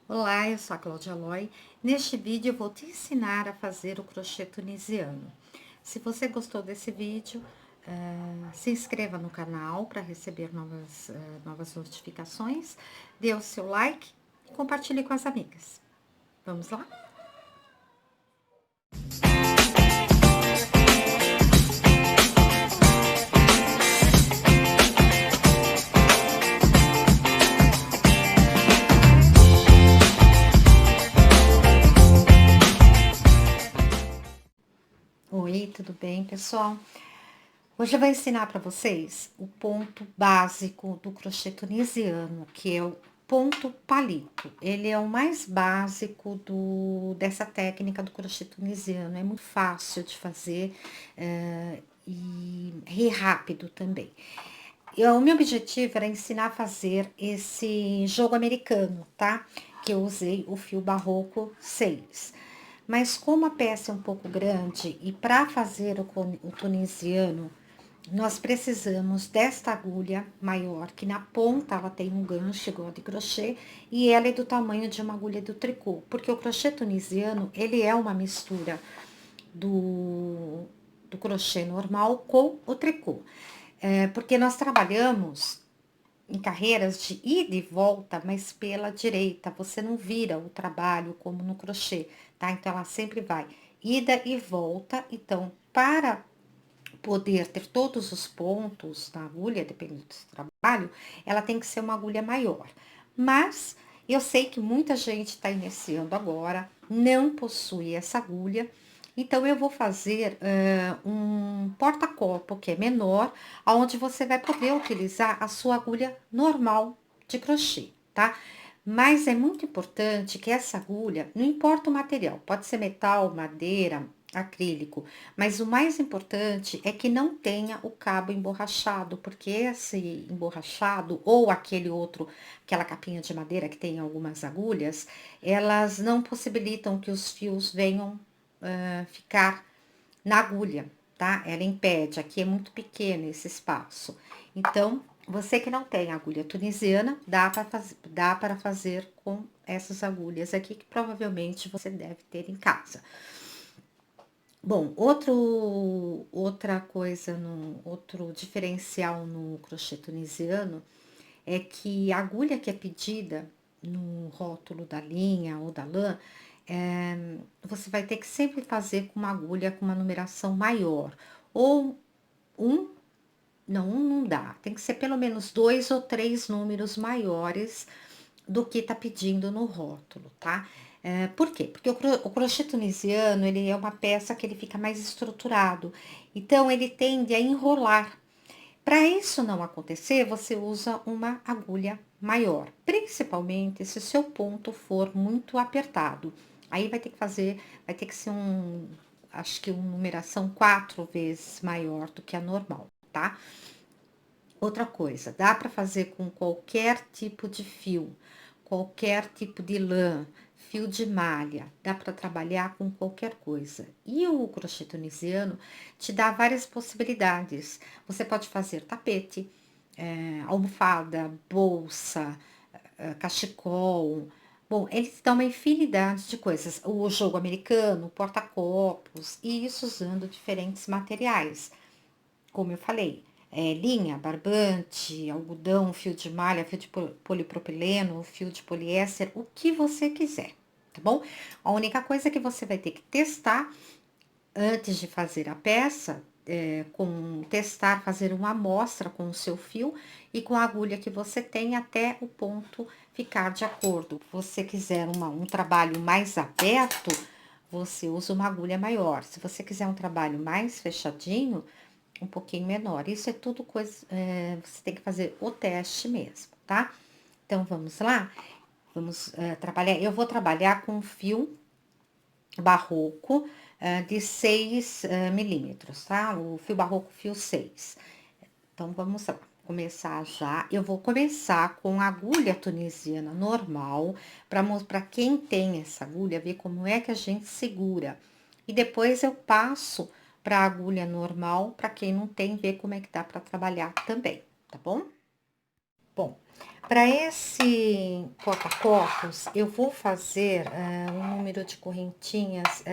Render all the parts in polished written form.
Olá, eu sou a Cláudia Aloy. Neste vídeo eu vou te ensinar a fazer o crochê tunisiano. Se você gostou desse vídeo, se inscreva no canal para receber novas notificações, dê o seu like e compartilhe com as amigas. Vamos lá? Oi, tudo bem, pessoal? Hoje eu vou ensinar para vocês o ponto básico do crochê tunisiano, que é o ponto palito. Ele é o mais básico dessa técnica do crochê tunisiano. É muito fácil de fazer e rápido também. O meu objetivo era ensinar a fazer esse jogo americano, tá? Que eu usei o fio barroco 6. Mas como a peça é um pouco grande e para fazer o tunisiano, nós precisamos desta agulha maior, que na ponta ela tem um gancho igual de crochê, e ela é do tamanho de uma agulha do tricô, porque o crochê tunisiano, ele é uma mistura do crochê normal com o tricô. Porque nós trabalhamos em carreiras de ida e volta, mas pela direita, você não vira o trabalho como no crochê, tá? Então, ela sempre vai ida e volta, então, para poder ter todos os pontos na agulha, dependendo do trabalho, ela tem que ser uma agulha maior. Mas eu sei que muita gente está iniciando agora, não possui essa agulha, então eu vou fazer um porta-copo que é menor, onde você vai poder utilizar a sua agulha normal de crochê, tá? Mas é muito importante que essa agulha, não importa o material, pode ser metal, madeira, acrílico, mas o mais importante é que não tenha o cabo emborrachado, porque esse emborrachado ou aquele outro, aquela capinha de madeira que tem algumas agulhas, elas não possibilitam que os fios venham ficar na agulha, tá? Ela impede, aqui é muito pequeno esse espaço. Então, você que não tem agulha tunisiana, dá para fazer com essas agulhas aqui, que provavelmente você deve ter em casa. Bom, outra coisa, outro diferencial no crochê tunisiano é que a agulha que é pedida no rótulo da linha ou da lã, você vai ter que sempre fazer com uma agulha com uma numeração maior. Ou um, não, um não dá, tem que ser pelo menos 2 ou 3 números maiores do que tá pedindo no rótulo, tá? Por quê? Porque o crochê tunisiano, ele é uma peça que ele fica mais estruturado, então ele tende a enrolar. Para isso não acontecer, você usa uma agulha maior, principalmente se o seu ponto for muito apertado. Aí vai ter que ser acho que uma numeração 4 vezes maior do que a normal, tá? Outra coisa, dá para fazer com qualquer tipo de fio, qualquer tipo de lã, fio de malha, dá para trabalhar com qualquer coisa. E o crochê tunisiano te dá várias possibilidades. Você pode fazer tapete, almofada, bolsa, cachecol. Bom, eles dão uma infinidade de coisas. O jogo americano, porta-copos, e isso usando diferentes materiais. Como eu falei, linha, barbante, algodão, fio de malha, fio de polipropileno, fio de poliéster, o que você quiser, tá bom? A única coisa que você vai ter que testar antes de fazer a peça, fazer uma amostra com o seu fio e com a agulha que você tem até o ponto ficar de acordo. Se você quiser um trabalho mais aberto, você usa uma agulha maior. Se você quiser um trabalho mais fechadinho, um pouquinho menor. Isso é tudo coisa, você tem que fazer o teste mesmo, tá? Então, vamos lá? Vamos trabalhar. Eu vou trabalhar com fio barroco de 6 milímetros, tá? O fio barroco fio 6. Então, vamos lá. Começar já. Eu vou começar com a agulha tunisiana normal, para quem tem essa agulha, ver como é que a gente segura. E depois eu passo para a agulha normal, para quem não tem, ver como é que dá para trabalhar também, tá bom? Bom, para esse porta-copos, eu vou fazer um número de correntinhas,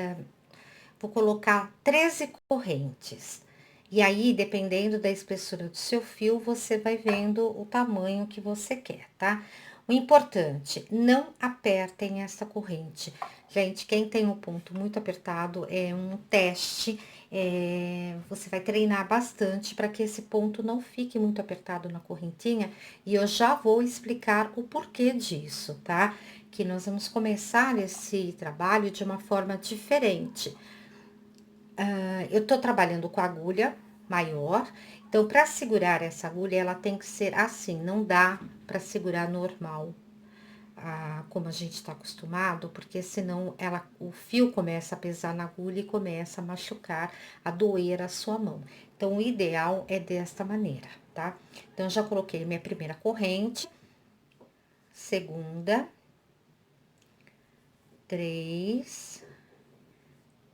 vou colocar 13 correntes. E aí, dependendo da espessura do seu fio, você vai vendo o tamanho que você quer, tá? O importante, não apertem essa corrente. Gente, quem tem o ponto muito apertado é um teste. Você vai treinar bastante para que esse ponto não fique muito apertado na correntinha. E eu já vou explicar o porquê disso, tá? Que nós vamos começar esse trabalho de uma forma diferente. Eu tô trabalhando com agulha maior, então para segurar essa agulha ela tem que ser assim, não dá para segurar normal, como a gente tá acostumado, porque senão o fio começa a pesar na agulha e começa a machucar, a doer a sua mão. Então o ideal é desta maneira, tá? Então já coloquei minha primeira corrente, segunda, 3,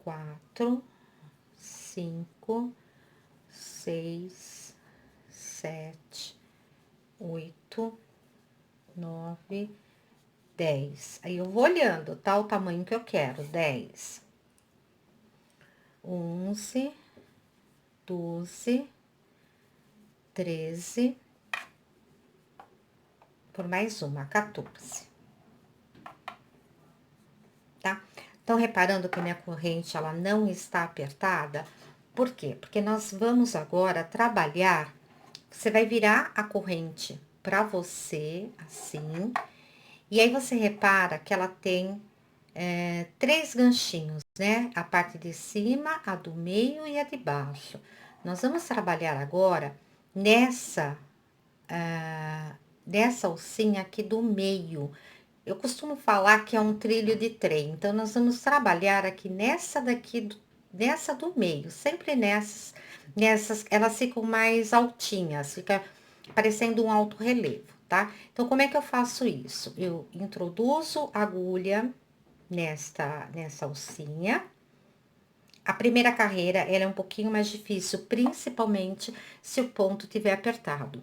4, 5, 6, 7, 8, 9, 10. Aí eu vou olhando, tá? O tamanho que eu quero. 10, 11, 12, 13, por mais uma, 14. Tá? Então, reparando que minha corrente, ela não está apertada. Por quê? Porque nós vamos agora trabalhar. Você vai virar a corrente pra você, assim. E aí, você repara que ela tem 3 ganchinhos, né? A parte de cima, a do meio e a de baixo. Nós vamos trabalhar agora nessa, nessa alcinha aqui do meio. Eu costumo falar que é um trilho de trem, então nós vamos trabalhar aqui nessa daqui, nessa do meio, sempre nessas, elas ficam mais altinhas, fica parecendo um alto relevo, tá? Então, como é que eu faço isso? Eu introduzo a agulha nessa alcinha. A primeira carreira, ela é um pouquinho mais difícil, principalmente se o ponto tiver apertado.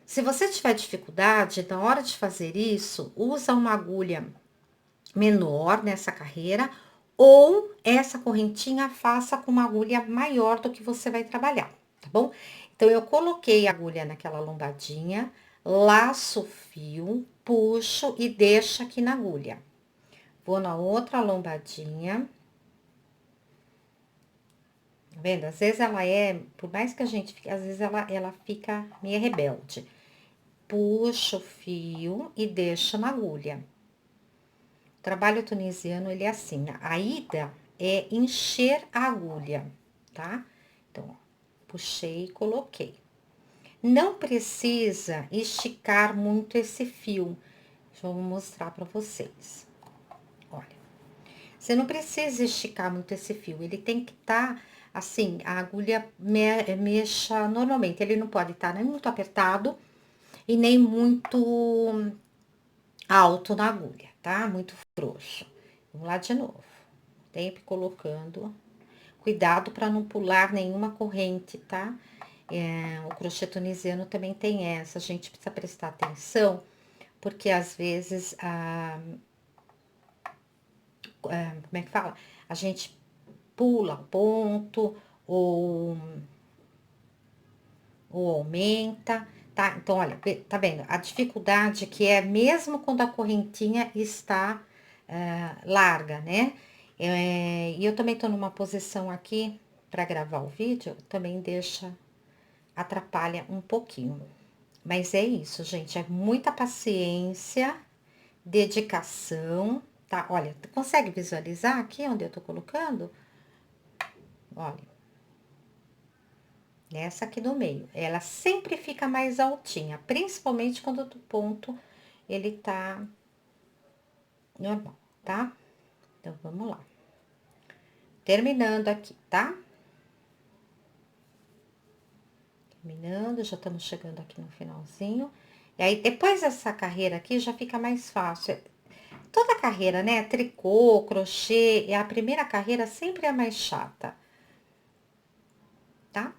Se você tiver dificuldade, na hora de fazer isso, usa uma agulha menor nessa carreira, ou essa correntinha faça com uma agulha maior do que você vai trabalhar, tá bom? Então, eu coloquei a agulha naquela lombadinha, laço o fio, puxo e deixo aqui na agulha. Vou na outra lombadinha. Tá vendo? Às vezes ela por mais que a gente fique, às vezes ela fica meio rebelde. Puxa o fio e deixa na agulha. O trabalho tunisiano, ele é assim, a ida é encher a agulha, tá? Então, ó, puxei e coloquei. Não precisa esticar muito esse fio. Deixa eu mostrar pra vocês. Olha, você não precisa esticar muito esse fio, ele tem que estar assim, a agulha mexa normalmente, ele não pode estar nem muito apertado e nem muito alto na agulha, tá? Muito frouxo. Vamos lá de novo. Sempre colocando. Cuidado para não pular nenhuma corrente, tá? O crochê tunisiano também tem essa, a gente precisa prestar atenção, porque às vezes, como é que fala? A gente pula o ponto, ou aumenta, tá? Então, olha, tá vendo? A dificuldade que é mesmo quando a correntinha está larga, né? E eu também tô numa posição aqui para gravar o vídeo, também atrapalha um pouquinho. Mas é isso, gente, é muita paciência, dedicação, tá? Olha, consegue visualizar aqui onde eu tô colocando? Olha. Nessa aqui do meio, ela sempre fica mais altinha, principalmente quando o ponto, ele tá normal, tá? Então, vamos lá. Terminando aqui, tá? Terminando, já estamos chegando aqui no finalzinho. E aí, depois dessa carreira aqui, já fica mais fácil. Toda carreira, né? Tricô, crochê, a primeira carreira sempre é a mais chata, tá?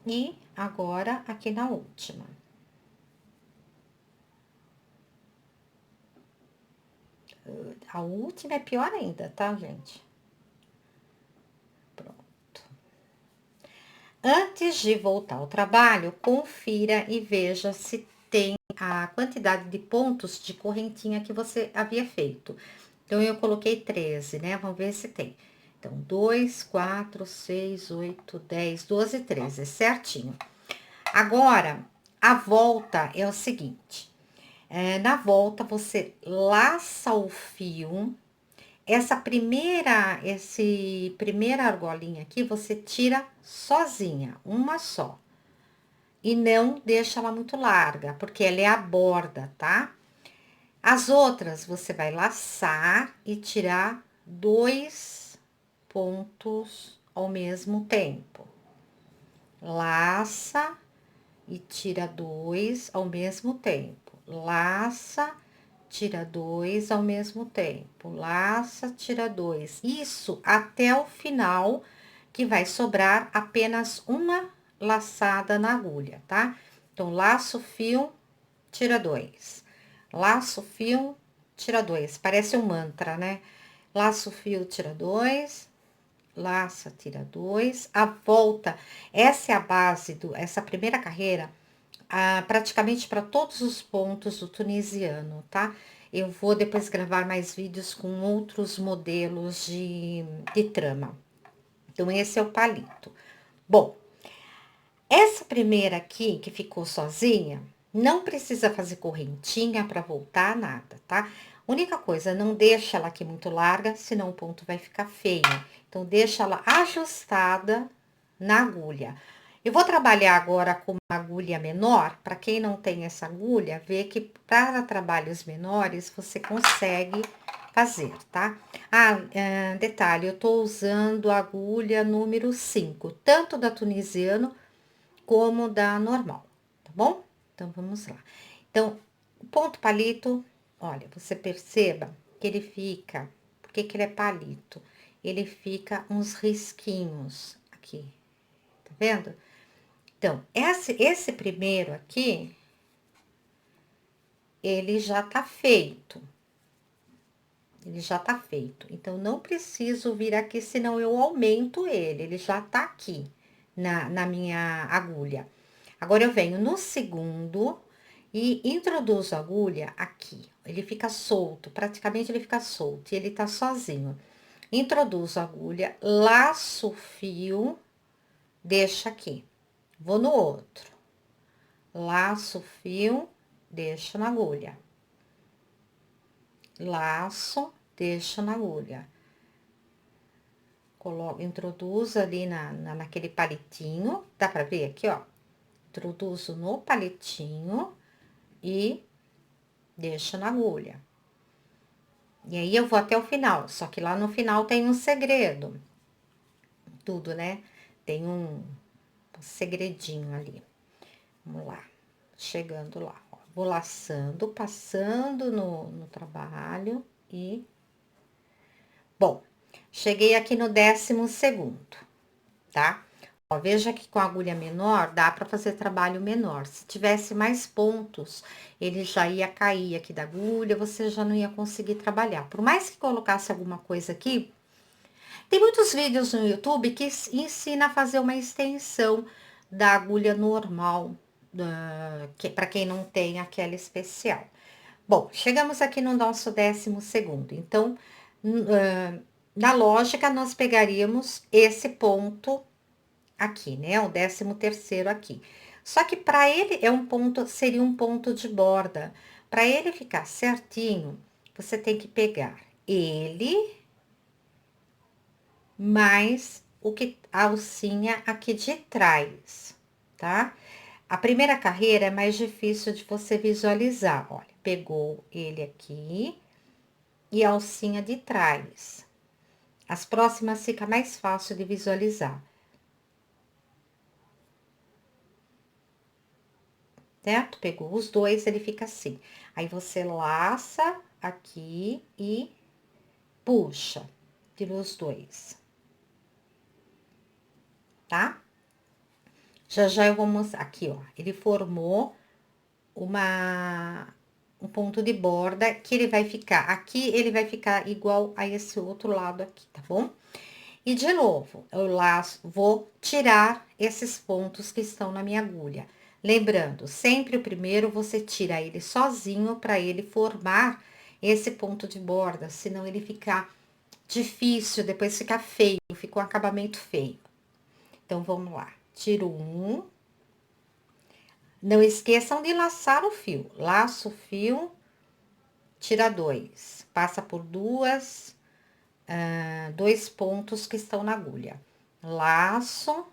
E agora aqui na última. A última é pior ainda, tá, gente? Pronto. Antes de voltar ao trabalho, confira e veja se tem a quantidade de pontos de correntinha que você havia feito. Então, eu coloquei 13, né? Vamos ver se tem. Então, 2, 4, 6, 8, 10, 12, 13, certinho. Agora, a volta é o seguinte. Na volta, você laça o fio. Esse primeira argolinha aqui, você tira sozinha, uma só. E não deixa ela muito larga, porque ela é a borda, tá? As outras, você vai laçar e tirar 2 pontos ao mesmo tempo. Laça e tira 2 ao mesmo tempo. Laça, tira 2 ao mesmo tempo. Laça, tira 2. Isso até o final, que vai sobrar apenas uma laçada na agulha, tá? Então, laço o fio, tira 2. Laço o fio, tira 2. Parece um mantra, né? Laço o fio, tira 2. Laça, tira 2. A volta, essa é a base essa primeira carreira, praticamente para todos os pontos do tunisiano, tá? Eu vou depois gravar mais vídeos com outros modelos de trama. Então, esse é o palito. Bom, essa primeira aqui, que ficou sozinha, não precisa fazer correntinha para voltar, nada, tá? Única coisa, não deixa ela aqui muito larga, senão o ponto vai ficar feio. Então, deixa ela ajustada na agulha. Eu vou trabalhar agora com uma agulha menor. Para quem não tem essa agulha, vê que para trabalhos menores você consegue fazer, tá? Detalhe, eu tô usando a agulha número 5, tanto da tunisiano como da normal, tá bom? Então, vamos lá. Então, o ponto palito, olha, você perceba que ele fica, por que ele é palito? Ele fica uns risquinhos aqui, tá vendo? Então, esse primeiro aqui, ele já tá feito. Ele já tá feito. Então, não preciso vir aqui, senão eu aumento ele. Ele já tá aqui na minha agulha. Agora, eu venho no segundo e introduzo a agulha aqui. Ele fica solto, praticamente ele fica solto. E ele tá sozinho. Introduzo a agulha, laço o fio, deixa aqui. Vou no outro. Laço o fio, deixo na agulha. Laço, deixo na agulha. Introduzo ali naquele palitinho, dá pra ver aqui, ó. Introduzo no palitinho e deixo na agulha. E aí, eu vou até o final, só que lá no final tem um segredo. Tudo, né? Tem um segredinho ali. Vamos lá, chegando lá, ó. Vou laçando, passando no trabalho e... Bom, cheguei aqui no 12º, tá? Ó, veja que com a agulha menor, dá pra fazer trabalho menor. Se tivesse mais pontos, ele já ia cair aqui da agulha, você já não ia conseguir trabalhar. Por mais que colocasse alguma coisa aqui, tem muitos vídeos no YouTube que ensina a fazer uma extensão da agulha normal, para quem não tem aquela especial. Bom, chegamos aqui no nosso 12º. Então, na lógica, nós pegaríamos esse ponto aqui, né? O 13º aqui. Só que para ele seria um ponto de borda. Para ele ficar certinho, você tem que pegar ele mais a alcinha aqui de trás, tá? A primeira carreira é mais difícil de você visualizar. Olha, pegou ele aqui e a alcinha de trás. As próximas fica mais fácil de visualizar. Certo? Pegou os dois, ele fica assim. Aí, você laça aqui e puxa, tirou os dois. Tá? Já já eu vou mostrar aqui, ó, ele formou um ponto de borda que ele vai ficar, aqui ele vai ficar igual a esse outro lado aqui, tá bom? E de novo, eu laço, vou tirar esses pontos que estão na minha agulha. Lembrando, sempre o primeiro você tira ele sozinho para ele formar esse ponto de borda, senão ele fica difícil, depois fica feio, fica um acabamento feio. Então, vamos lá. Tiro um. Não esqueçam de laçar o fio. Laço o fio, tira dois. Passa por dois pontos que estão na agulha. Laço,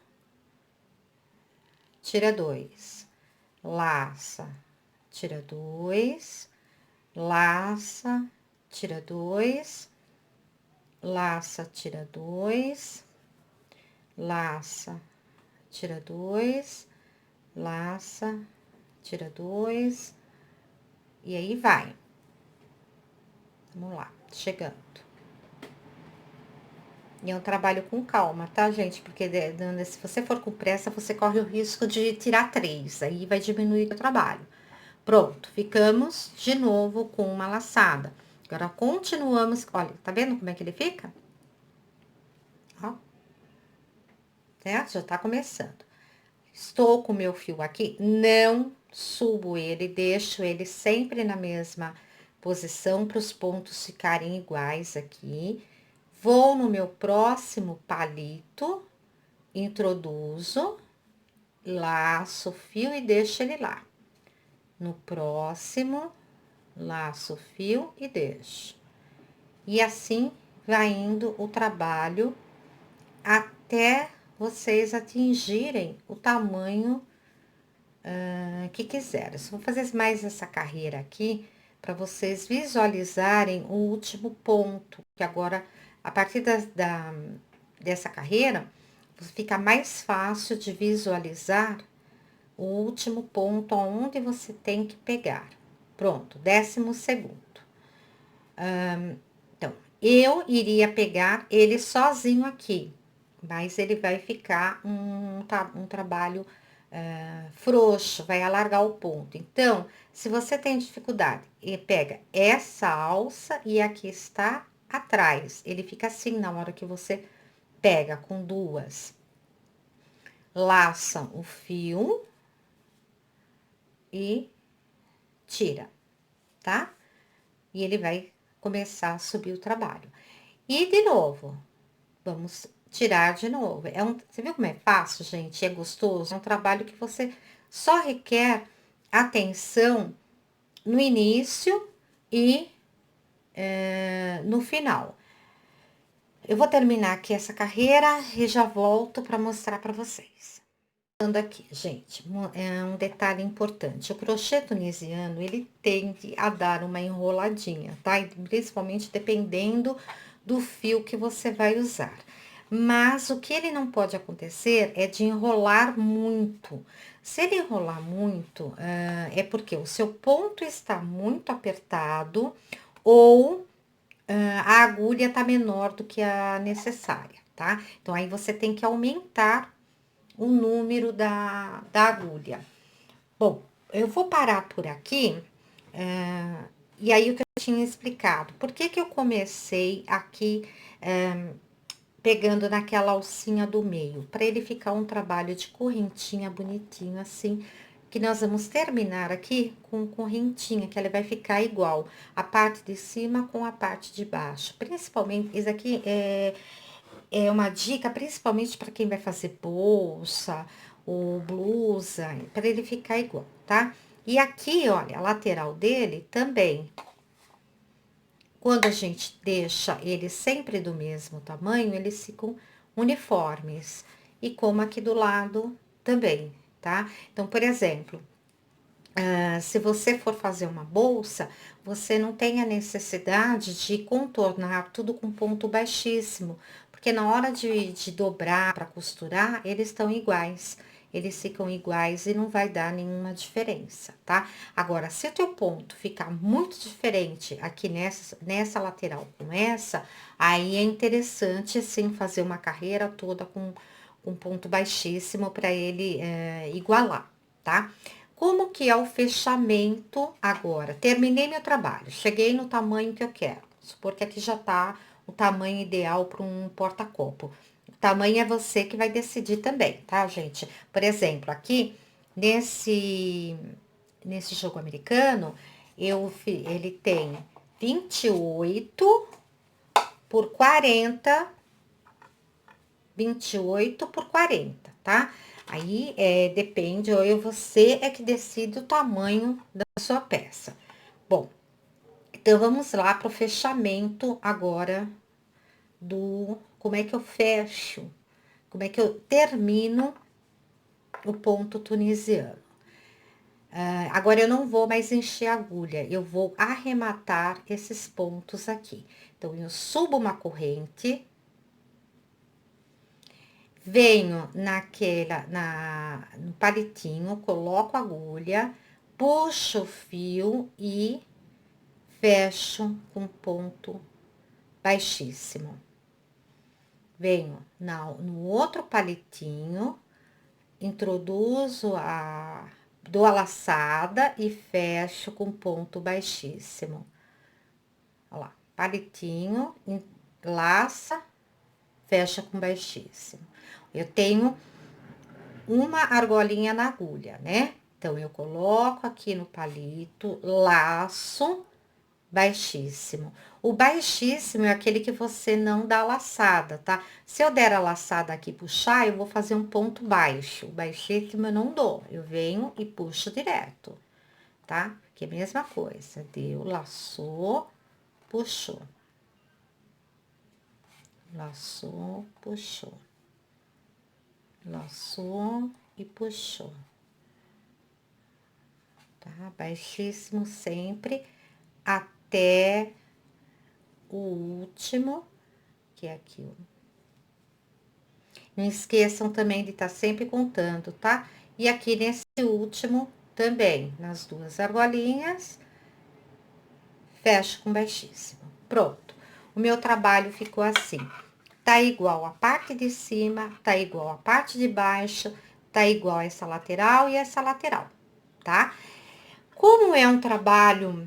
tira dois. Laça, tira dois. Laça, tira dois. Laça, tira dois. Laça, tira dois. Laça, tira dois. E aí vai. Vamos lá, chegando. E é um trabalho com calma, tá, gente? Porque se você for com pressa, você corre o risco de tirar três, aí vai diminuir o trabalho. Pronto, ficamos de novo com uma laçada. Agora, continuamos, olha, tá vendo como é que ele fica? Ó, certo? Já tá começando. Estou com o meu fio aqui, não subo ele, deixo ele sempre na mesma posição para os pontos ficarem iguais aqui. Vou no meu próximo palito, introduzo, laço o fio e deixo ele lá. No próximo, laço o fio e deixo. E assim vai indo o trabalho até vocês atingirem o tamanho que quiserem. Eu vou fazer mais essa carreira aqui para vocês visualizarem o último ponto, que agora, a partir dessa carreira, fica mais fácil de visualizar o último ponto onde você tem que pegar. Pronto, 12º. Então, eu iria pegar ele sozinho aqui, mas ele vai ficar um trabalho frouxo, vai alargar o ponto. Então, se você tem dificuldade, pega essa alça e aqui está atrás. Ele fica assim na hora que você pega com duas. Laçam o fio e tira, tá? E ele vai começar a subir o trabalho. E de novo, vamos tirar de novo. Você viu como é fácil, gente? É gostoso. É um trabalho que você só requer atenção no início e no final. Eu vou terminar aqui essa carreira e já volto para mostrar para vocês. Aqui, gente, é um detalhe importante. O crochê tunisiano, ele tende a dar uma enroladinha, tá? Principalmente dependendo do fio que você vai usar. Mas o que ele não pode acontecer é de enrolar muito. Se ele enrolar muito, é porque o seu ponto está muito apertado ou a agulha tá menor do que a necessária, tá? Então, aí você tem que aumentar o número da agulha. Bom, eu vou parar por aqui, e aí o que eu tinha explicado. Por que que eu comecei aqui pegando naquela alcinha do meio? Para ele ficar um trabalho de correntinha bonitinho, assim, que nós vamos terminar aqui com correntinha, que ela vai ficar igual a parte de cima com a parte de baixo. Principalmente, isso aqui é uma dica, principalmente para quem vai fazer bolsa ou blusa, para ele ficar igual, tá? E aqui, olha, a lateral dele também. Quando a gente deixa ele sempre do mesmo tamanho, eles ficam uniformes. E como aqui do lado também, tá? Então, por exemplo, se você for fazer uma bolsa, você não tem a necessidade de contornar tudo com ponto baixíssimo, porque na hora de dobrar para costurar, eles estão iguais. Eles ficam iguais e não vai dar nenhuma diferença, tá? Agora, se o teu ponto ficar muito diferente aqui nessa lateral com essa, aí é interessante, sim, fazer uma carreira toda com com ponto baixíssimo para ele igualar, tá? Como que é o fechamento agora? Terminei meu trabalho, cheguei no tamanho que eu quero. Supor que aqui já tá o tamanho ideal para um porta-copo. O tamanho é você que vai decidir também, tá, gente? Por exemplo, aqui nesse jogo americano, ele tem 28 por 40, 28 por 40, tá? Aí, depende, ou você é que decide o tamanho da sua peça. Bom, então vamos lá para o fechamento agora como é que eu fecho, como é que eu termino o ponto tunisiano. Agora eu não vou mais encher a agulha, eu vou arrematar esses pontos aqui. Então, eu subo uma corrente, venho no palitinho, coloco a agulha, puxo o fio e fecho com ponto baixíssimo. Venho no outro palitinho, dou a laçada e fecho com ponto baixíssimo. Olha lá, palitinho, laça, fecha com baixíssimo. Eu tenho uma argolinha na agulha, né? Então, eu coloco aqui no palito, laço, baixíssimo. O baixíssimo é aquele que você não dá laçada, tá? Se eu der a laçada aqui e puxar, eu vou fazer um ponto baixo. O baixíssimo eu não dou, eu venho e puxo direto, tá? Que é a mesma coisa, deu, laçou, puxou. Laçou, puxou. Laçou e puxou. Tá? Baixíssimo sempre até o último, que é aqui, ó. Não esqueçam também de estar sempre contando, tá? E aqui nesse último também, nas duas argolinhas, fecho com baixíssimo. Pronto. O meu trabalho ficou assim. Tá igual a parte de cima, tá igual a parte de baixo, tá igual essa lateral e essa lateral, tá? Como é um trabalho,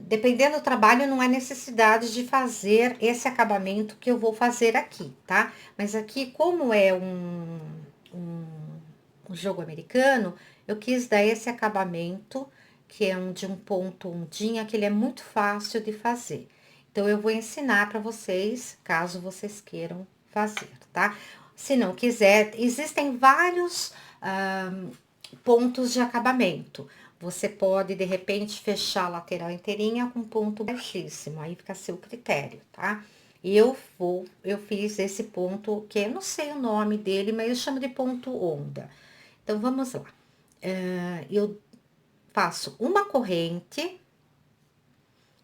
dependendo do trabalho, não há necessidade de fazer esse acabamento que eu vou fazer aqui, tá? Mas aqui, como é um jogo americano, eu quis dar esse acabamento, que é de um ponto ondinha, que ele é muito fácil de fazer. Então, eu vou ensinar para vocês, caso vocês queiram fazer, tá? Se não quiser, existem vários pontos de acabamento. Você pode, de repente, fechar a lateral inteirinha com ponto baixíssimo, aí fica a seu critério, tá? Eu fiz esse ponto, que eu não sei o nome dele, mas eu chamo de ponto onda. Então, vamos lá. Eu faço uma corrente,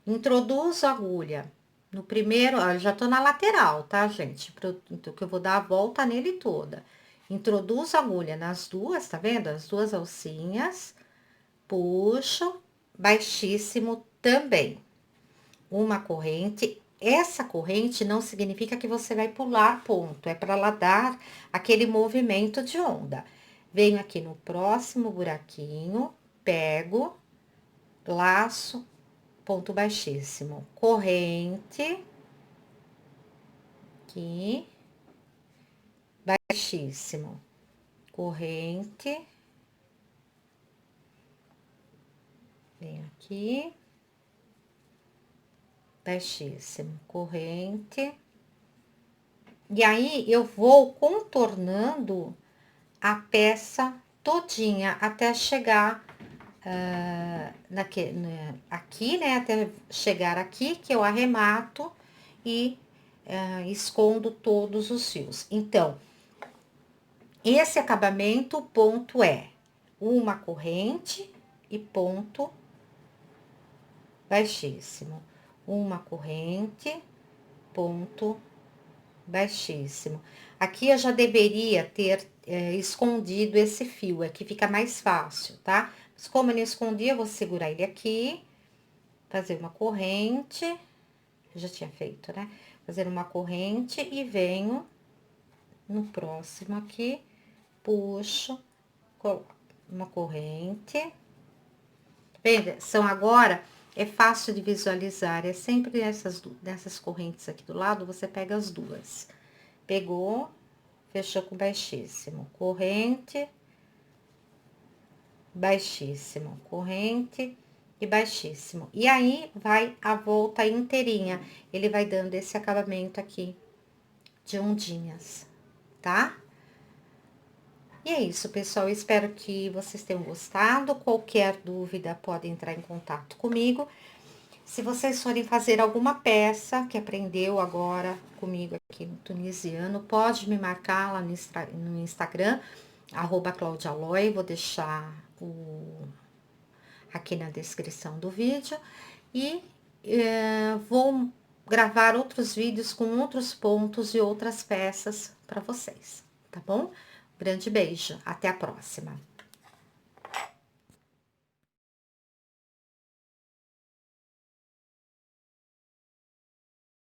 introduzo a agulha no primeiro, ó, eu já tô na lateral, tá, gente? Então, que eu vou dar a volta nele toda. Introduzo a agulha nas duas, tá vendo? As duas alcinhas, puxo, baixíssimo também. Uma corrente. Essa corrente não significa que você vai pular ponto, é para ela dar aquele movimento de onda. Venho aqui no próximo buraquinho, pego, laço, ponto baixíssimo, corrente, aqui, baixíssimo, corrente, venho aqui, baixíssimo, corrente. E aí, eu vou contornando a peça todinha até chegar aqui, né? Até chegar aqui, que eu arremato e escondo todos os fios. Então, esse acabamento, o ponto é uma corrente e ponto baixíssimo. Uma corrente, ponto baixíssimo. Aqui eu já deveria ter escondido esse fio, aqui fica mais fácil, tá? Mas como eu não escondi, eu vou segurar ele aqui, fazer uma corrente, eu já tinha feito, né? Fazer uma corrente e venho no próximo aqui, puxo, coloco uma corrente. Vendo? São agora, é fácil de visualizar, é sempre nessas correntes aqui do lado, você pega as duas. Pegou, fechou com baixíssimo, corrente, baixíssimo, corrente e baixíssimo. E aí, vai a volta inteirinha, ele vai dando esse acabamento aqui de ondinhas, tá? E é isso, pessoal. Eu espero que vocês tenham gostado. Qualquer dúvida, podem entrar em contato comigo. Se vocês forem fazer alguma peça que aprendeu agora comigo aqui no tunisiano, pode me marcar lá no Instagram, @claudialoy, vou deixar aqui na descrição do vídeo. E vou gravar outros vídeos com outros pontos e outras peças para vocês, tá bom? Grande beijo, até a próxima!